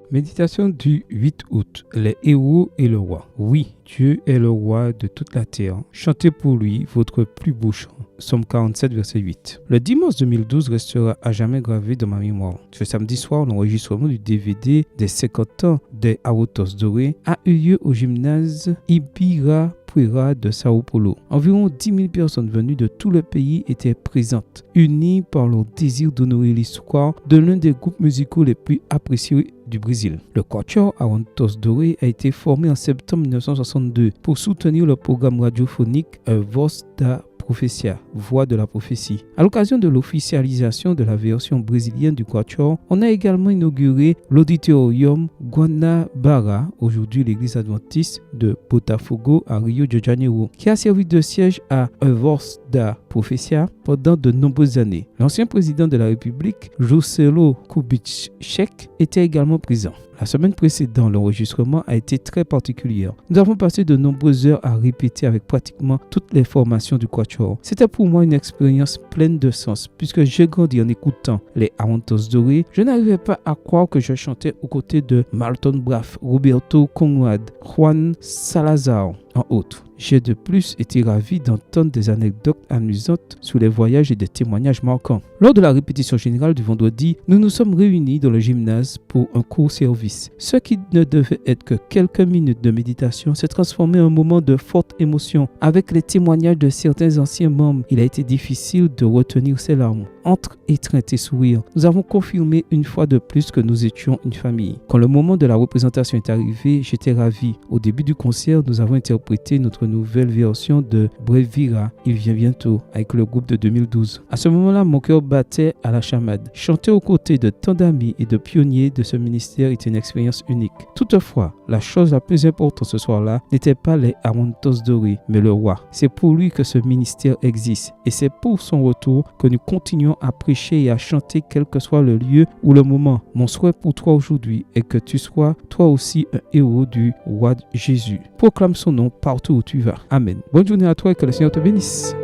Méditation du 8 août. Les héros et le roi. Oui, Dieu est le roi de toute la terre. Chantez pour lui votre plus beau chant. Psaume 47, verset 8. Le dimanche 2012 restera à jamais gravé dans ma mémoire. Ce samedi soir, l'enregistrement du DVD des 50 ans des Arotos Dorés a eu lieu au gymnase Ibirapuera de Sao Paulo. Environ 10 000 personnes venues de tout le pays étaient présentes, unies par leur désir d'honorer l'histoire de l'un des groupes musicaux les plus appréciés du Brésil. Le quatuor Arotos Dorés a été formé en septembre 1962 pour soutenir le programme radiophonique Voz da Profecia, Voix de la prophétie. À l'occasion de l'officialisation de la version brésilienne du quatuor, on a également inauguré l'Auditorium Guanabara, aujourd'hui l'église adventiste de Botafogo à Rio de Janeiro, qui a servi de siège à Voz da Profecia pendant de nombreuses années. L'ancien président de la République, Juscelino Kubitschek, était également présent. La semaine précédente, l'enregistrement a été très particulier. Nous avons passé de nombreuses heures à répéter avec pratiquement toutes les formations du quatuor. C'était pour moi une expérience pleine de sens, puisque j'ai grandi en écoutant les Arotos Dorés. Je n'arrivais pas à croire que je chantais aux côtés de Marlon Brando, Roberto Conrad, Juan Salazar, en autres. J'ai de plus été ravi d'entendre des anecdotes amusantes sur les voyages et des témoignages marquants. Lors de la répétition générale du vendredi, nous nous sommes réunis dans le gymnase pour un court service. Ce qui ne devait être que quelques minutes de méditation s'est transformé en un moment de forte émotion. Avec les témoignages de certains anciens membres, il a été difficile de retenir ses larmes. Entre étreinte et sourire, nous avons confirmé une fois de plus que nous étions une famille. Quand le moment de la représentation est arrivé, j'étais ravi. Au début du concert, nous avons interprété notre nouvelle version de Brevira, Il vient bientôt, avec le groupe de 2012. À ce moment-là, mon cœur battait à la chamade. Chanter aux côtés de tant d'amis et de pionniers de ce ministère était une expérience unique. Toutefois, la chose la plus importante ce soir-là n'était pas les Arotos Dorés, mais le roi. C'est pour lui que ce ministère existe et c'est pour son retour que nous continuons à prêcher et à chanter quel que soit le lieu ou le moment. Mon souhait pour toi aujourd'hui est que tu sois toi aussi un héros du roi Jésus. Proclame son nom partout où tu vas. Amen. Bonne journée à toi et que le Seigneur te bénisse.